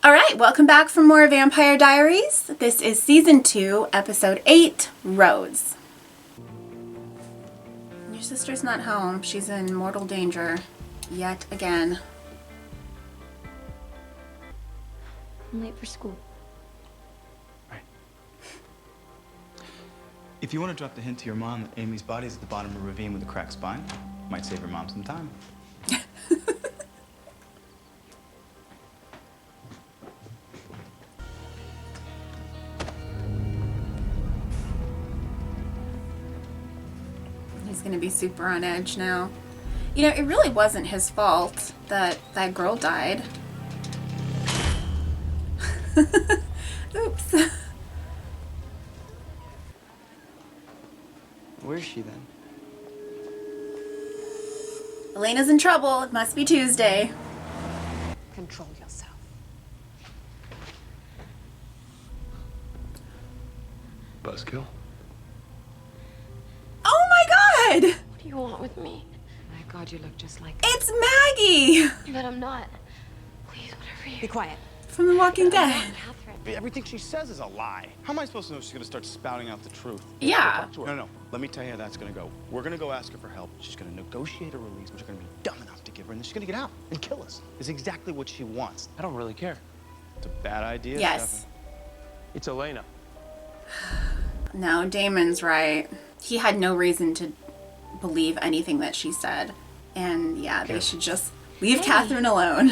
Alright, welcome back for more Vampire Diaries. This is Season 2, Episode 8, Rose. Your sister's not home. She's in mortal danger. Yet again. I'm late for school. Right. If you want to drop the hint to your mom that Amy's body's at the bottom of a ravine with a cracked spine, might save your mom some time. He's gonna be super on edge now. You know, it really wasn't his fault that that girl died. Oops. Where is she then? Elena's in trouble. It must be Tuesday. Control yourself. Buzzkill? Oh my god! What do you want with me? My God, you look just like. It's Maggie! But I'm not. Please, whatever you. Be quiet. From The Walking Dead. Katherine. Everything she says is a lie. How am I supposed to know she's gonna start spouting out the truth? Yeah. No. Let me tell you how that's gonna go. We're gonna go ask her for help. She's gonna negotiate a release, which we're gonna be dumb enough to give her, and then she's gonna get out and kill us. It's exactly what she wants. I don't really care. It's a bad idea, Yes. Stefan. It's Elena. No, Damon's right. He had no reason to believe anything that she said. And yeah, they should just leave Katherine alone.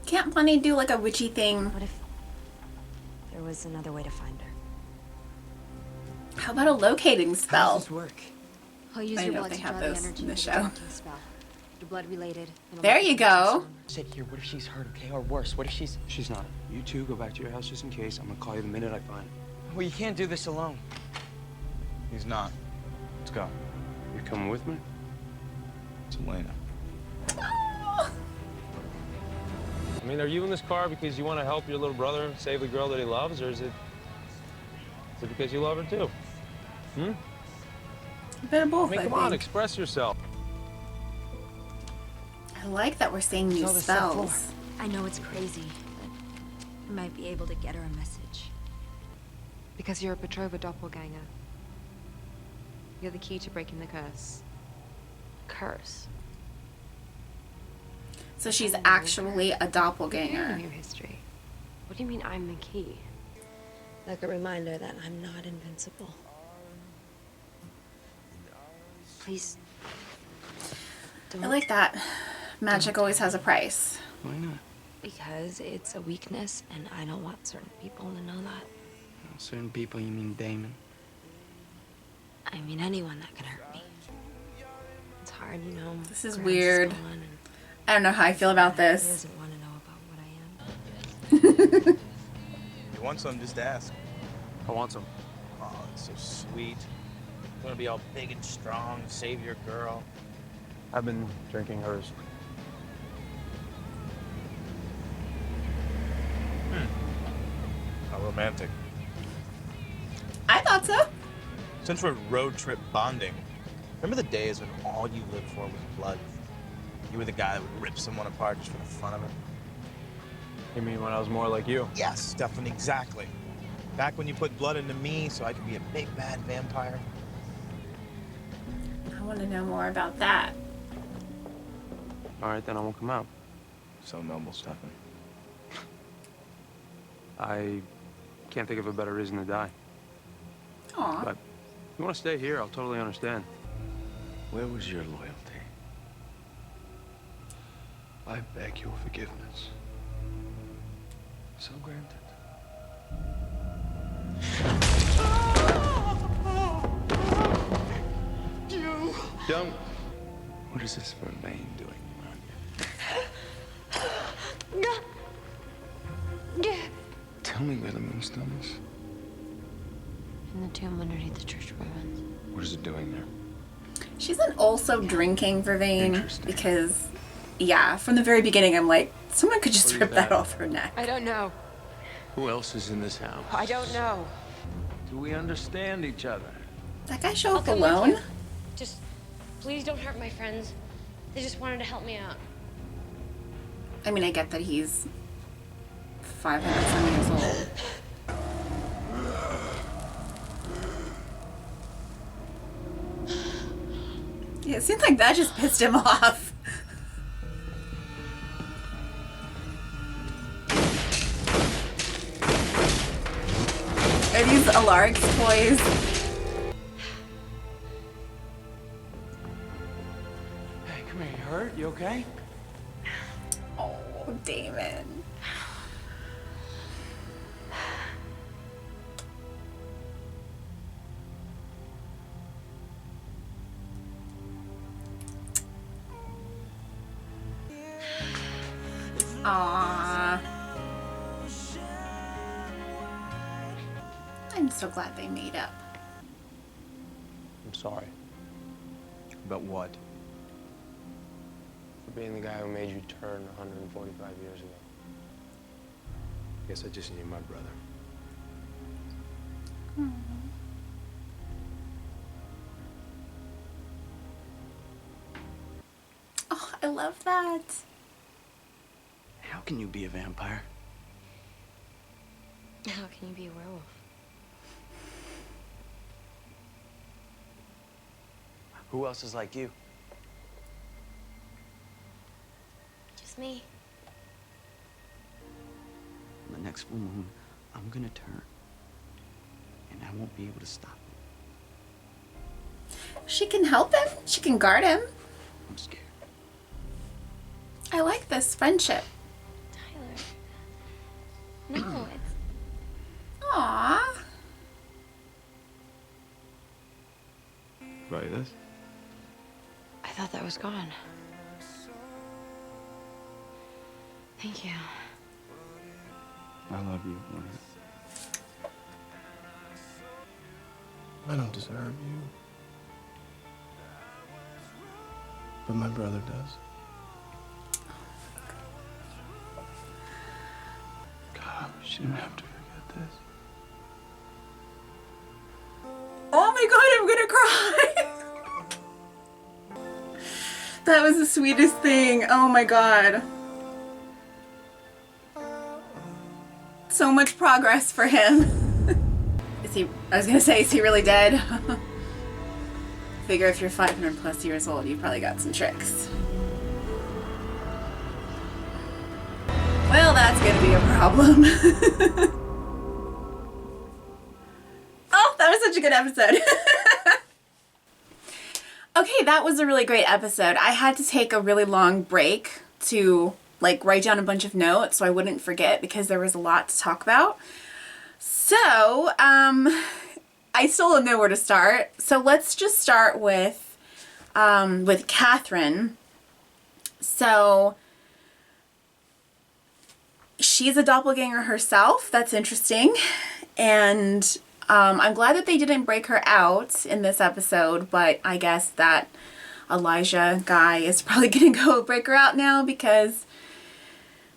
Can't Bunny do like a witchy thing? What if there was another way to find her? How about a locating How does spell? this work? I'll use I your know blood they to have draw the those energy in the for show. directing spell. Your blood related. and There I'll you make go. Sit here. What if she's hurt, okay? Or worse, what if she's... She's not. You two go back to your house just in case. I'm gonna call you the minute I find her. Well, you can't do this alone. He's not. Let's go. You coming with me? It's Elena. I mean, are you in this car because you want to help your little brother save the girl that he loves, or is it because you love her too? A bit of both, I mean, I come on, think. express yourself. I like that we're saying new all this stuff spells. I know it's crazy, but I might be able to get her a message. Because you're a Petrova doppelganger. You're the key to breaking the curse. Curse? So she's actually a I know doppelganger. your history. What do you mean I'm the key? Like a reminder that I'm not invincible. Please. I like that. Magic always has a price. Why not? Because it's a weakness, and I don't want certain people to know that. Certain people, you mean Damon? I mean anyone that can hurt me. It's hard, you know. This is Grant's weird. gone, and I don't know how I feel about he this. doesn't want to know about what I am. You want some, just ask. I want some. Oh, it's so sweet. You want to be all big and strong, save your girl. I've been drinking hers. How romantic. I thought so. Since we're road trip bonding, remember the days when all you lived for was blood? You were the guy that would rip someone apart just for the fun of it? You mean when I was more like you? Yes, Stefan, exactly. Back when you put blood into me so I could be a big bad vampire. I want to know more about that. All right, then I won't come out. So noble, Stefan. I can't think of a better reason to die. Aw. But if you want to stay here, I'll totally understand. Where was your loyalty? I beg your forgiveness. So granted. Don't. What is this vervain doing around here? Tell me where the moonstone is. In the tomb underneath the church ruins. What is it doing there? She's an also drinking Vervain Interesting. because, yeah, from the very beginning I'm like, someone could just What is rip that that? off her neck. I don't know. Who else is in this house? I don't know. Do we understand each other? That guy show up come with alone? you. Just please don't hurt my friends. They just wanted to help me out. I mean, I get that he's 500 some years old. Yeah, it seems like that just pissed him off. Are these Alaric's toys? Hey, come here. You hurt? You okay? Oh, Damon. Aww. I'm so glad they made up. I'm sorry About what? for being the guy who made you turn 145 years ago. Guess I just need my brother. Oh, I love that. How can you be a vampire? How can you be a werewolf? Who else is like you? Just me. On the next full moon, I'm gonna turn. And I won't be able to stop it. She can help him. She can guard him. I'm scared. I like this friendship. Tyler. No, it's... Aww. Right, this? I thought that was gone. Thank you. I love you, Elena. I don't deserve you. But my brother does. God, we shouldn't have to forget this. Oh my god, I'm gonna cry. That was the sweetest thing. Oh my god. So much progress for him. Is he, I was gonna say, is he really dead? Figure if you're 500 plus years old, you've probably got some tricks. Well, that's gonna be a problem. Oh, that was such a good episode. Okay, that was a really great episode. I had to take a really long break to like write down a bunch of notes so I wouldn't forget because there was a lot to talk about. So, I still don't know where to start. So let's just start with Katherine. So she's a doppelganger herself. That's interesting. And I'm glad that they didn't break her out in this episode, but I guess that Elijah guy is probably gonna go break her out now because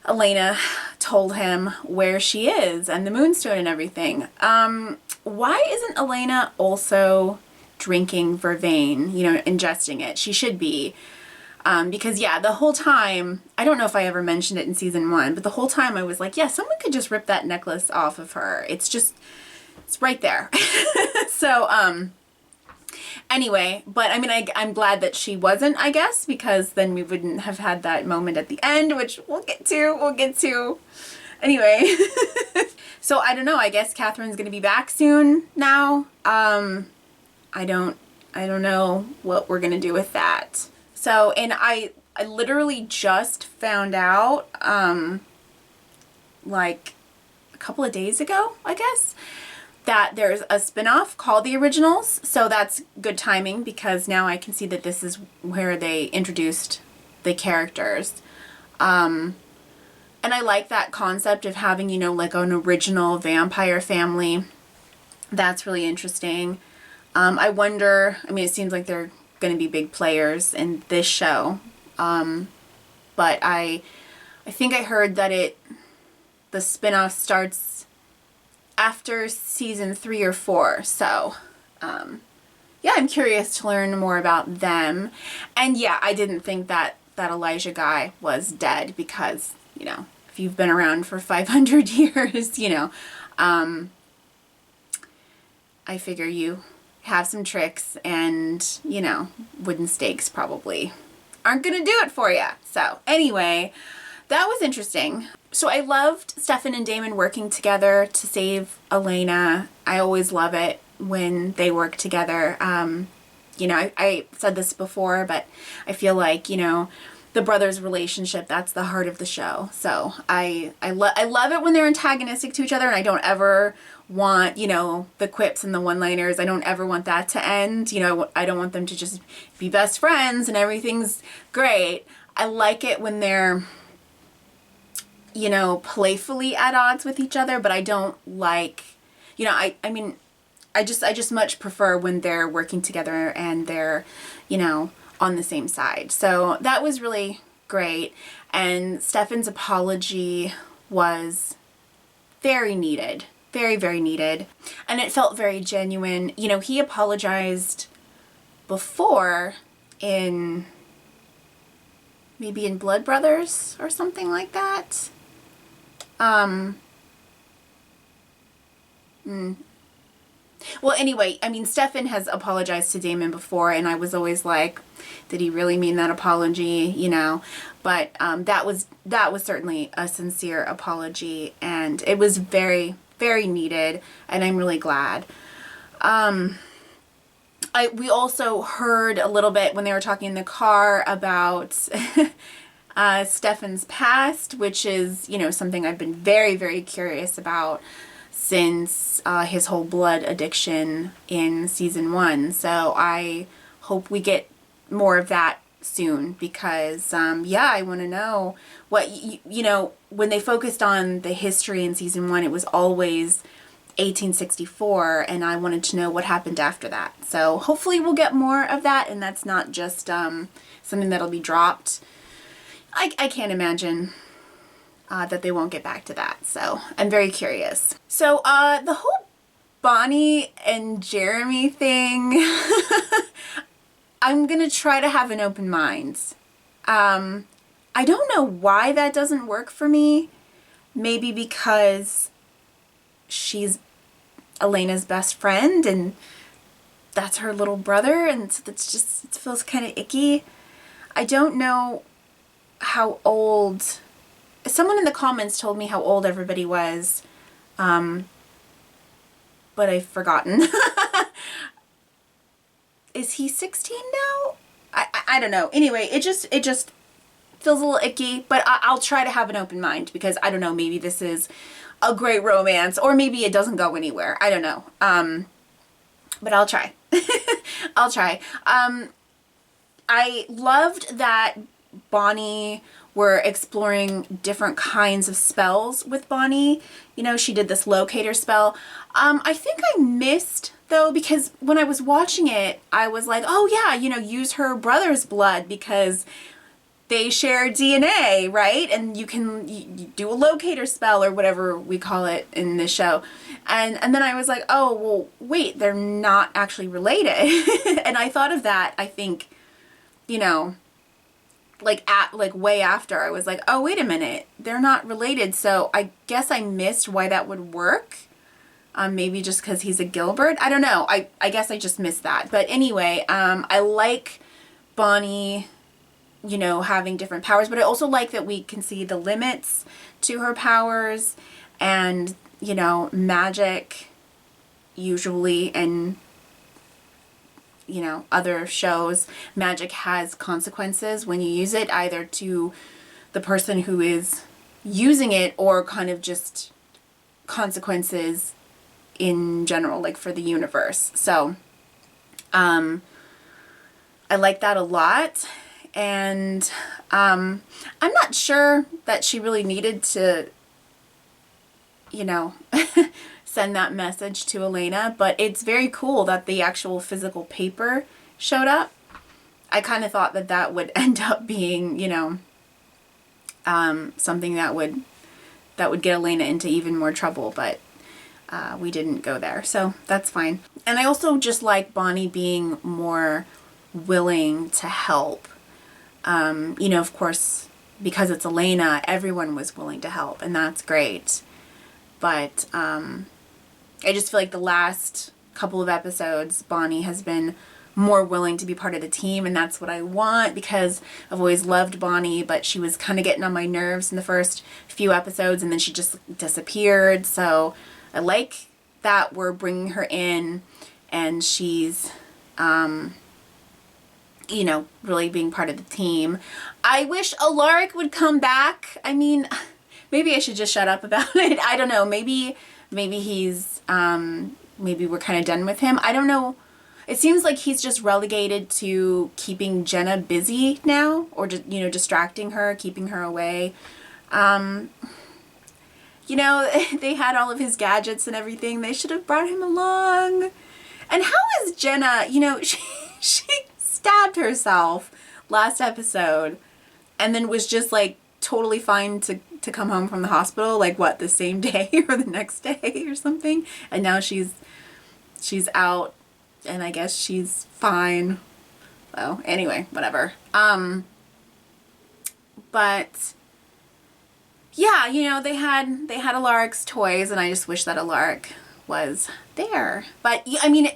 Elena told him where she is and the moonstone and everything. Why isn't Elena also drinking vervain, you know, ingesting it? She should be. Because yeah, the whole time, I don't know if I ever mentioned it in season 1, but the whole time I was like, yeah, someone could just rip that necklace off of her. It's just, it's right there. So, anyway, but I mean, I'm glad that she wasn't, I guess, because then we wouldn't have had that moment at the end, which we'll get to. Anyway, so I don't know, I guess Katherine's gonna be back soon now. I don't know what we're gonna do with that. So, and I literally just found out, like a couple of days ago, I guess, that there's a spin-off called The Originals. So that's good timing because now I can see that this is where they introduced the characters. And I like that concept of having, you know, like an original vampire family. That's really interesting. I wonder, I mean, it seems like they're going to be big players in this show. But I think I heard that the spin-off starts after season 3 or 4. So, yeah, I'm curious to learn more about them. And yeah, I didn't think that that Elijah guy was dead because, you know, if you've been around for 500 years, you know, I figure you have some tricks and, you know, wooden stakes probably aren't going to do it for you. So anyway, that was interesting. So I loved Stefan and Damon working together to save Elena. I always love it when they work together. You know, I said this before, but I feel like, you know, the brothers' relationship, that's the heart of the show. So I love it when they're antagonistic to each other, and I don't ever want, you know, the quips and the one-liners. I don't ever want that to end. You know, I don't want them to just be best friends and everything's great. I like it when they're, you know, playfully at odds with each other, but I don't like, you know, I mean, I just much prefer when they're working together and they're, you know, on the same side. So that was really great. And Stefan's apology was very needed. Very, very needed. And it felt very genuine. You know, he apologized before in, maybe in Blood Brothers or something like that. Well, anyway, I mean, Stefan has apologized to Damon before, and I was always like, did he really mean that apology, you know? But that was certainly a sincere apology, and it was very, very needed, and I'm really glad. We also heard a little bit when they were talking in the car about Stefan's past, which is, you know, something I've been very, very curious about since his whole blood addiction in season 1. So I hope we get more of that soon because, yeah, I want to know what, you know, when they focused on the history in season 1, it was always 1864, and I wanted to know what happened after that. So hopefully we'll get more of that, and that's not just something that'll be dropped. I can't imagine that they won't get back to that. So I'm very curious. So the whole Bonnie and Jeremy thing, I'm going to try to have an open mind. I don't know why that doesn't work for me. Maybe because she's Elena's best friend and that's her little brother, and so it's just, it feels kind of icky. I don't know how old, someone in the comments told me how old everybody was, but I've forgotten. Is he 16 now? I don't know. Anyway, it just feels a little icky, but I'll try to have an open mind because I don't know, maybe this is a great romance or maybe it doesn't go anywhere. I don't know. But I'll try. I'll try. I loved that Bonnie were exploring different kinds of spells with Bonnie. You know, she did this locator spell. I think I missed though, because when I was watching it, I was like, oh yeah, you know, use her brother's blood because they share DNA, right? And you can do a locator spell or whatever we call it in this show. And then I was like, oh, well, wait, they're not actually related. And I thought of that, I think, you know, like way after. I was like, oh, wait a minute, they're not related. So I guess I missed why that would work. Maybe just because he's a Gilbert. I don't know. I guess I just missed that. But anyway, I like Bonnie, you know, having different powers, but I also like that we can see the limits to her powers, and, you know, magic usually, and, you know, other shows, magic has consequences when you use it, either to the person who is using it or kind of just consequences in general, like for the universe. So I like that a lot. And I'm not sure that she really needed to, you know, send that message to Elena, but it's very cool that the actual physical paper showed up. I kind of thought that that would end up being, you know, something that would get Elena into even more trouble, but we didn't go there, so that's fine. And I also just like Bonnie being more willing to help. You know, of course, because it's Elena, everyone was willing to help, and that's great. But I just feel like the last couple of episodes, Bonnie has been more willing to be part of the team, and that's what I want, because I've always loved Bonnie, but she was kind of getting on my nerves in the first few episodes, and then she just disappeared. So I like that we're bringing her in, and she's you know, really being part of the team. I wish Alaric would come back. I mean, maybe I should just shut up about it. I don't know. Maybe he's, maybe we're kind of done with him. I don't know. It seems like he's just relegated to keeping Jenna busy now, or just, you know, distracting her, keeping her away. You know, they had all of his gadgets and everything. They should have brought him along. And how is Jenna, you know, she stabbed herself last episode and then was just like totally fine to come home from the hospital, like what, the same day or the next day or something, and now she's out and I guess she's fine. So anyway, whatever. But yeah, you know, they had Alaric's toys, and I just wish that Alaric was there. But I mean,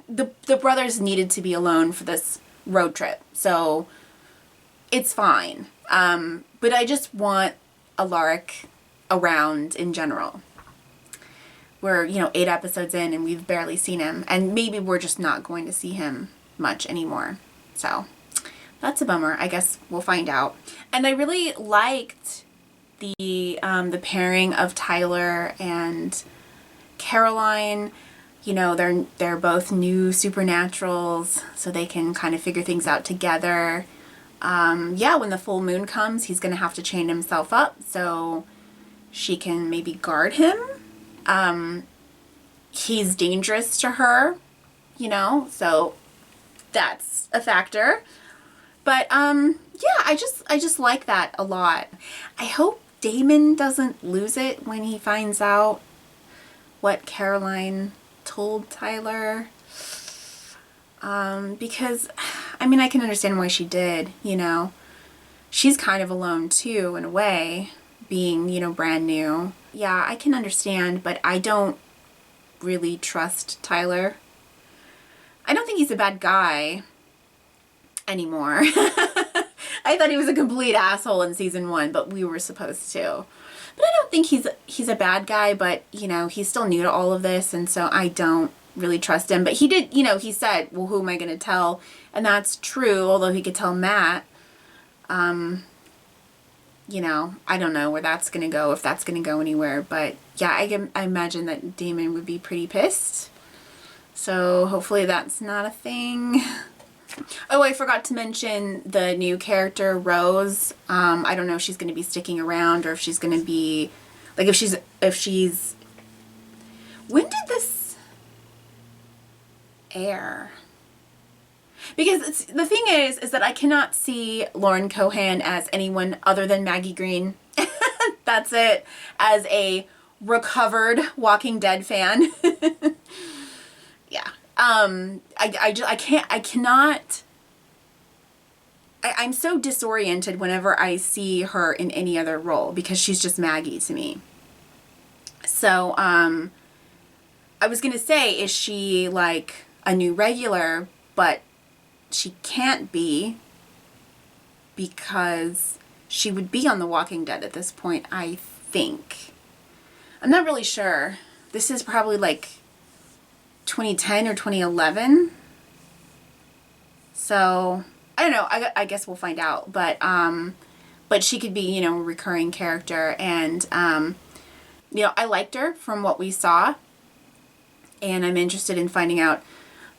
the brothers needed to be alone for this road trip, so it's fine. But I just want Alaric around in general. We're, you know, 8 episodes in and we've barely seen him, and maybe we're just not going to see him much anymore. So that's a bummer. I guess we'll find out. And I really liked the pairing of Tyler and Caroline. You know, they're both new supernaturals, so they can kind of figure things out together. Yeah, when the full moon comes, he's gonna have to chain himself up so she can maybe guard him. He's dangerous to her, you know, so that's a factor. But yeah, I just like that a lot. I hope Damon doesn't lose it when he finds out what Caroline told Tyler. Because, I mean, I can understand why she did, you know. She's kind of alone too, in a way, being, you know, brand new. Yeah, I can understand, but I don't really trust Tyler. I don't think he's a bad guy anymore. I thought he was a complete asshole in season 1, but we were supposed to. But I don't think he's a bad guy, but, you know, he's still new to all of this, and so I don't really trust him. But he did, you know, he said, well, who am I going to tell? And that's true, although he could tell Matt. You know, I don't know where that's going to go, if that's going to go anywhere. But yeah, I imagine that Damon would be pretty pissed. So hopefully that's not a thing. Oh, I forgot to mention the new character, Rose. I don't know if she's going to be sticking around or if she's going to be, like, if she's, when did this air? Because the thing is that I cannot see Lauren Cohan as anyone other than Maggie Green. That's it. As a recovered Walking Dead fan. Yeah. I'm so disoriented whenever I see her in any other role because she's just Maggie to me. So, I was gonna say, is she like a new regular? But she can't be, because she would be on The Walking Dead at this point, I think. I'm not really sure. This is probably like 2010 or 2011. So, I don't know. I guess we'll find out. But she could be, you know, a recurring character. And, you know, I liked her from what we saw. And I'm interested in finding out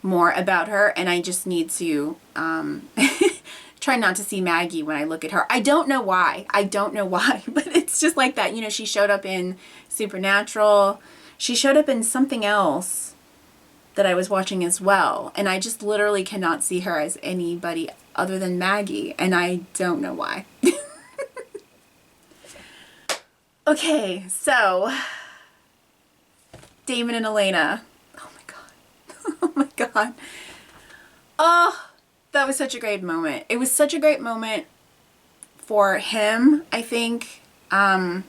more about her. And I just need to try not to see Maggie when I look at her. I don't know why. But it's just like that. You know, she showed up in Supernatural. She showed up in something else that I was watching as well. And I just literally cannot see her as anybody other than Maggie. And I don't know why. Okay, so Damon and Elena. Oh my god. Oh my god. Oh, that was such a great moment. It was such a great moment for him, I think. I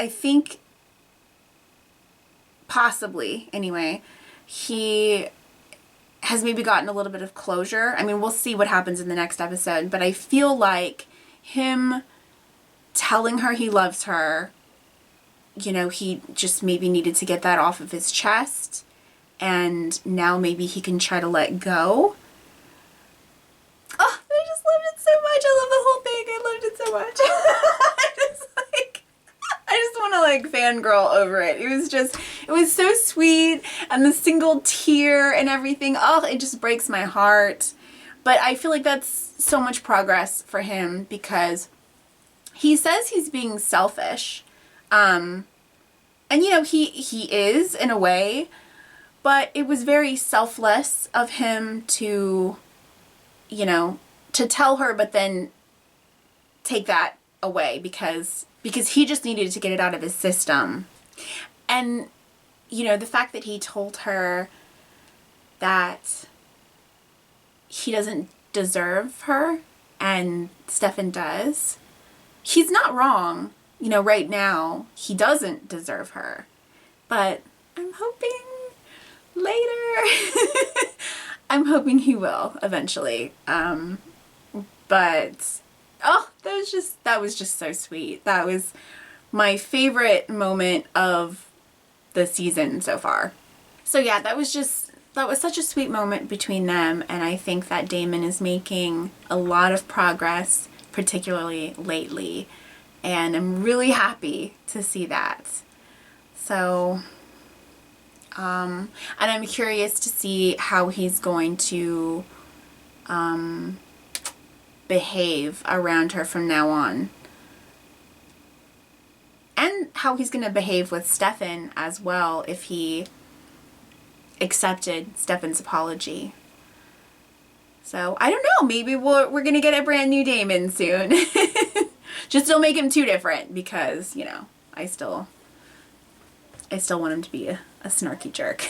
think possibly, anyway, he has maybe gotten a little bit of closure. I mean, we'll see what happens in the next episode, but I feel like him telling her he loves her, you know, he just maybe needed to get that off of his chest, and now maybe he can try to let go. Oh, I just loved it so much. I love the whole thing. I loved it so much. I just want to like fangirl over it. It was so sweet, and the single tear and everything. Oh, it just breaks my heart. But I feel like that's so much progress for him, because he says he's being selfish. And you know, he is in a way, but it was very selfless of him to, you know, to tell her, but then take that away because he just needed to get it out of his system. And, you know, the fact that he told her that he doesn't deserve her and Stefan does, he's not wrong. You know, right now, he doesn't deserve her. But I'm hoping later, I'm hoping he will eventually. But oh, that was just so sweet. That was my favorite moment of the season so far. So yeah, that was such a sweet moment between them, and I think that Damon is making a lot of progress, particularly lately, and I'm really happy to see that. So and I'm curious to see how he's going to behave around her from now on. And how he's going to behave with Stefan as well, if he accepted Stefan's apology. So, I don't know, maybe we're going to get a brand new Damon soon. Just don't make him too different, because, you know, I still want him to be a snarky jerk.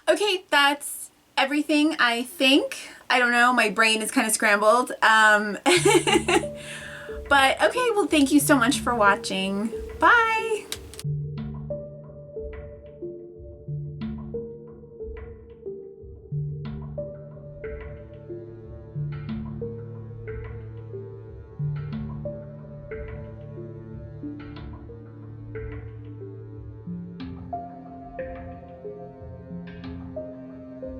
Okay, that's everything, I think. I don't know, my brain is kind of scrambled. But okay, well, thank you so much for watching. Bye!